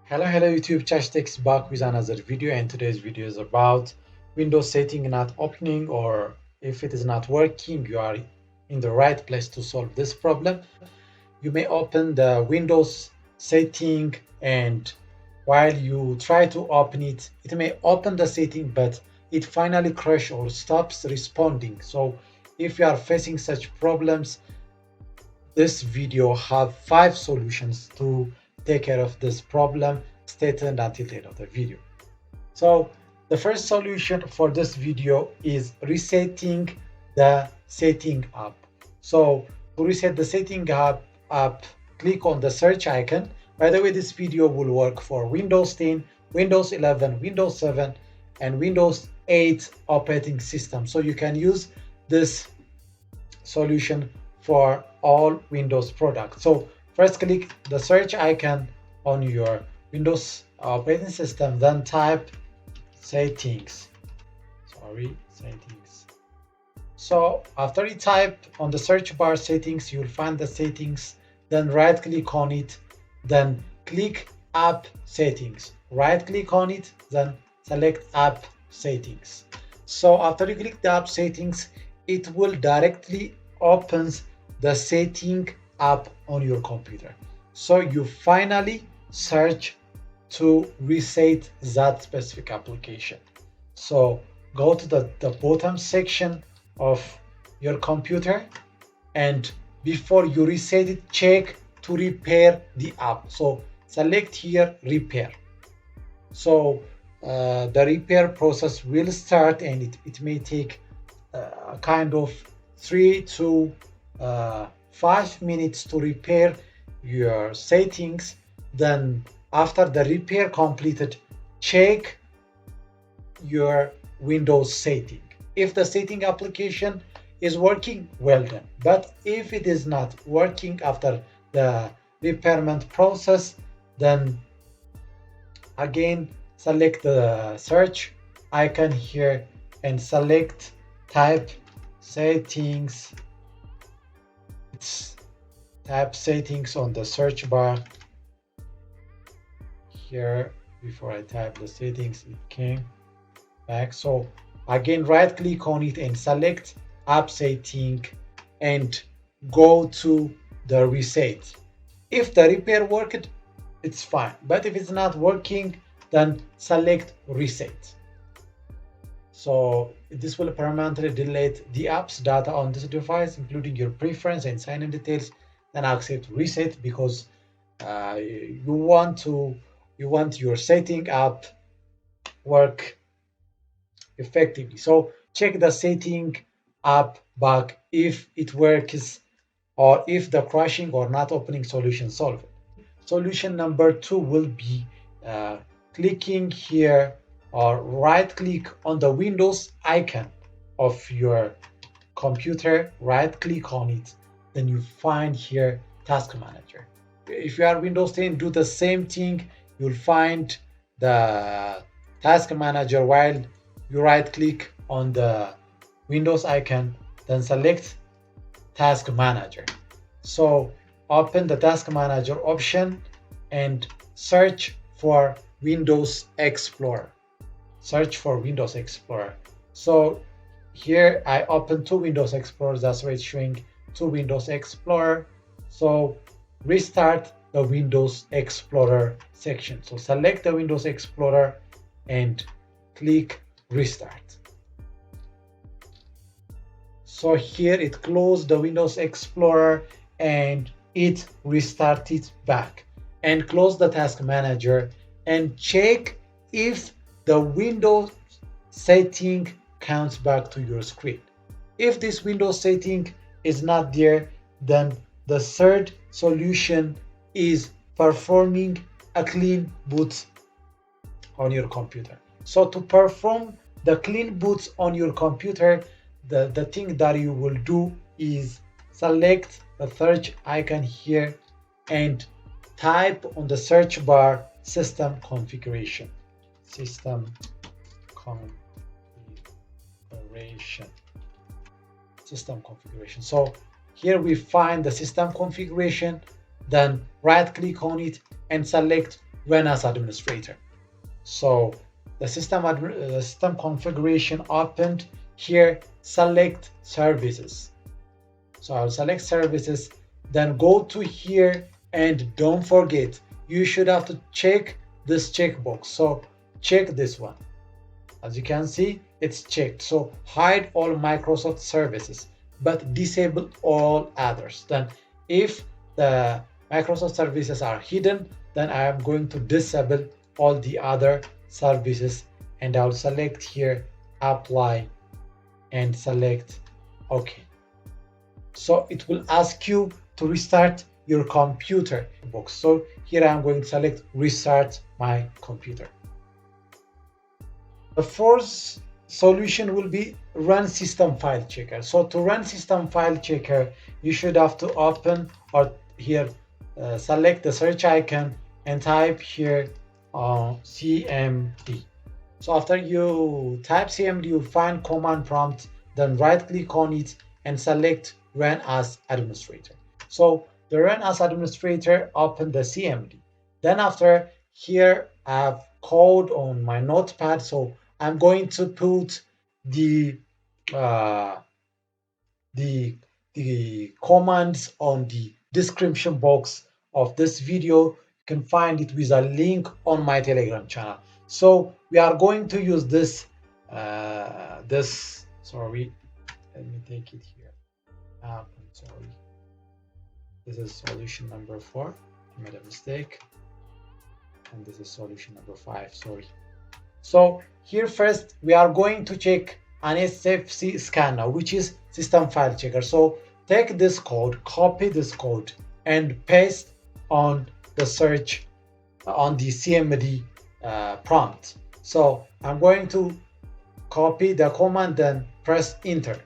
Hello YouTube, Chachi is back with another video, and today's video is about Windows setting not opening, or if it is not working, you are in the right place to solve this problem. You may open the Windows setting, and while you try to open it, it may open the setting, but it finally crashes or stops responding. So if you are facing such problems, this video have 5 solutions to take care of this problem. Stay tuned until the end of the video. So the first solution for this video is resetting the setting app. So to reset the setting app, click on the search icon. By the way, this video will work for Windows 10, Windows 11, Windows 7, and Windows 8 operating system. So you can use this solution for all Windows products. So first click the search icon on your Windows operating system, then type settings. Settings. So after you type on the search bar settings, you'll find the settings, then right click on it, then click app settings. Right click on it, then select app settings. So after you click the app settings, it will directly opens the setting app on your computer. So you finally search to reset that specific application. So go to the bottom section of your computer, and before you reset it, check to repair the app. So select here repair. So the repair process will start, and it may take kind of 3 to 5 minutes to repair your settings. Then after the repair completed, check your Windows setting. If the setting application is working, well done. But if it is not working after the repairment process, then again select the search icon here and select type settings. Type settings on the search bar here. Before I type the settings, it came back. So again, right click on it and select app setting and go to the reset. If the repair worked, it's fine, but if it's not working, then select reset. So this will permanently delete the app's data on this device, including your preference and sign-in details. Then accept reset, because you want your setting app work effectively. So check the setting app bug if it works, or if the crashing or not opening solution solved. Solution number 2 will be clicking here or right click on the Windows icon of your computer, right click on it, then you find here task manager. If you are Windows 10, do the same thing. You'll find the task manager while you right click on the Windows icon, then select task manager. So open the task manager option and search for Windows Explorer. Search for Windows Explorer. So here I open 2 Windows Explorer, that's why it's showing 2 Windows Explorer. So restart the Windows Explorer section. So select the Windows Explorer and click restart. So here it closed the Windows Explorer and it restarted back. And close the task manager and check if the Windows setting comes back to your screen. If this Windows setting is not there, then the third solution is performing a clean boot on your computer. So to perform the clean boots on your computer, the thing that you will do is select the search icon here and type on the search bar system configuration. System configuration. So here we find the system configuration, then right click on it and select run as administrator. So the system configuration opened. Here select services. So I'll select services, then go to here, and don't forget, you should have to check this checkbox. So check this one. As you can see, it's checked. So hide all Microsoft services, but disable all others. Then if the Microsoft services are hidden, then I am going to disable all the other services, and I'll select here apply and select OK. So it will ask you to restart your computer box. So here I'm going to select restart my computer. The fourth solution will be run system file checker. So to run system file checker, you should have to open or here select the search icon and type here CMD. So after you type CMD, you find command prompt, then right click on it and select run as administrator. So the run as administrator, open the CMD. Then after here I have code on my notepad, so I'm going to put the the commands on the description box of this video. You can find it with a link on my Telegram channel. So we are going to use this sorry, let me take it here. I'm sorry, this is solution number 4. I made a mistake, and this is solution number 5. Sorry. So here first we are going to check an SFC scanner, which is system file checker. So take this code, copy this code, and paste on the search on the CMD prompt. So I'm going to copy the command, then press enter.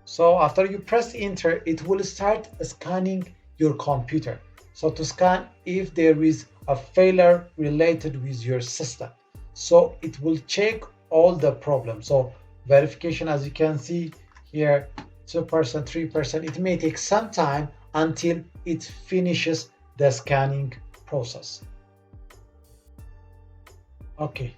So after you press enter, it will start scanning your computer. So to scan if there is a failure related with your system. So it will check all the problems. So verification, as you can see here, 2%, 3%. It may take some time until it finishes the scanning process. Okay.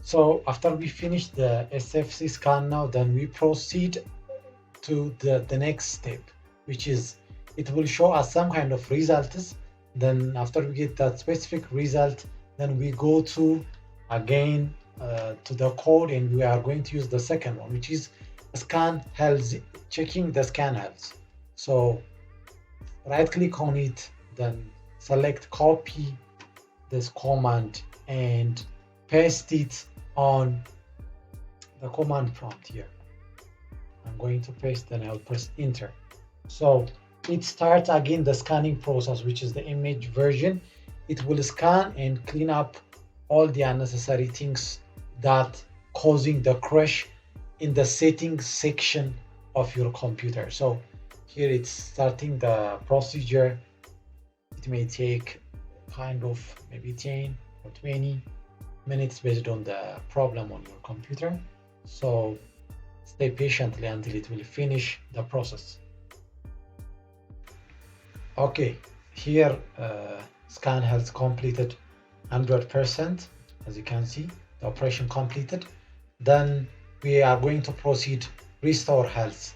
So after we finish the SFC scan now, then we proceed to the next step, which is it will show us some kind of results. Then after we get that specific result, then we go to again to the code, and we are going to use the second one, which is scan health, checking the scan health. So right click on it, then select copy this command and paste it on the command prompt here. I'm going to paste, then I'll press enter. So it starts again the scanning process, which is the image version. It will scan and clean up all the unnecessary things that causing the crash in the settings section of your computer. So here it's starting the procedure. It may take kind of maybe 10 or 20 minutes based on the problem on your computer. So stay patiently until it will finish the process. Okay, here scan has completed 100%. As you can see, the operation completed. Then we are going to proceed restore health,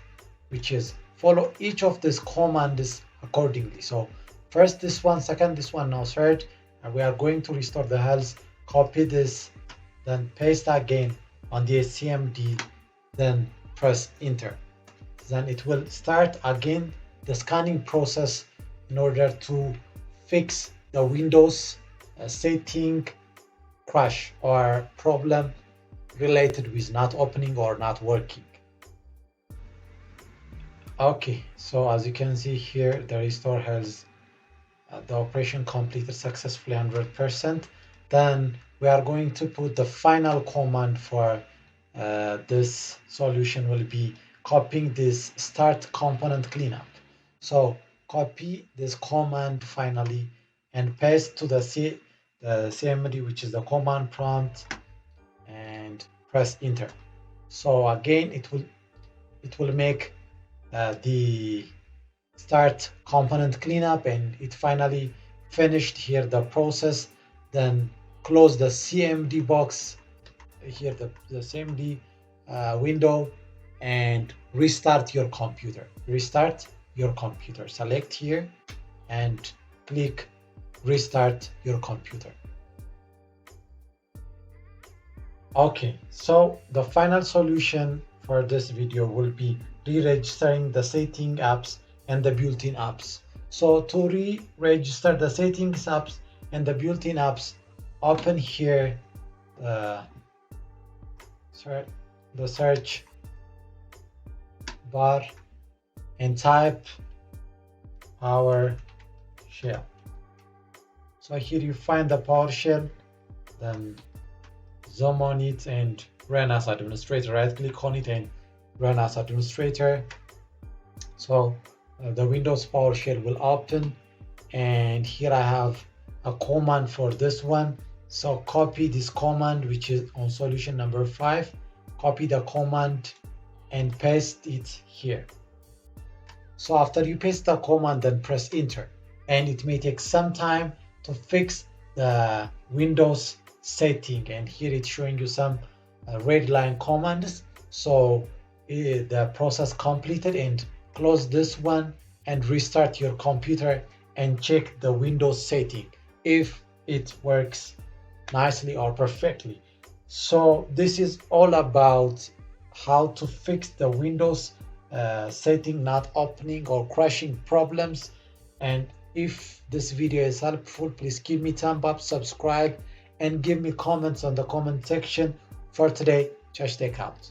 which is follow each of these commands accordingly. So first this one, second this one, now third, and we are going to restore the health. Copy this, then paste again on the CMD, then press enter. Then it will start again the scanning process in order to fix the Windows setting crash or problem related with not opening or not working. Okay, so as you can see here, the restore has the operation completed successfully 100%. Then we are going to put the final command for this solution will be copying this start component cleanup. So copy this command finally and paste to the CMD, which is the command prompt, and press enter. So again it will make the start component cleanup, and it finally finished here the process. then close the CMD box here, the CMD window, and restart your computer. Restart your computer. Select here and click restart your computer. Okay, so the final solution for this video will be re-registering the setting apps and the built-in apps. So to re-register the settings apps and the built-in apps, open here the search bar and type PowerShell. So here you find the PowerShell, then zoom on it and run as administrator. Right click on it and run as administrator. So the Windows PowerShell will open, and here I have a command for this one. So copy this command, which is on solution number 5. Copy the command and paste it here. So after you paste the command, then press enter, and it may take some time to fix the Windows setting. And here it's showing you some red line commands. So the process completed, and close this one and restart your computer and check the Windows setting if it works nicely or perfectly. So this is all about how to fix the Windows setting not opening or crashing problems. And if this video is helpful, please give me thumb up, subscribe, and give me comments on the comment section. For today, Chachi out.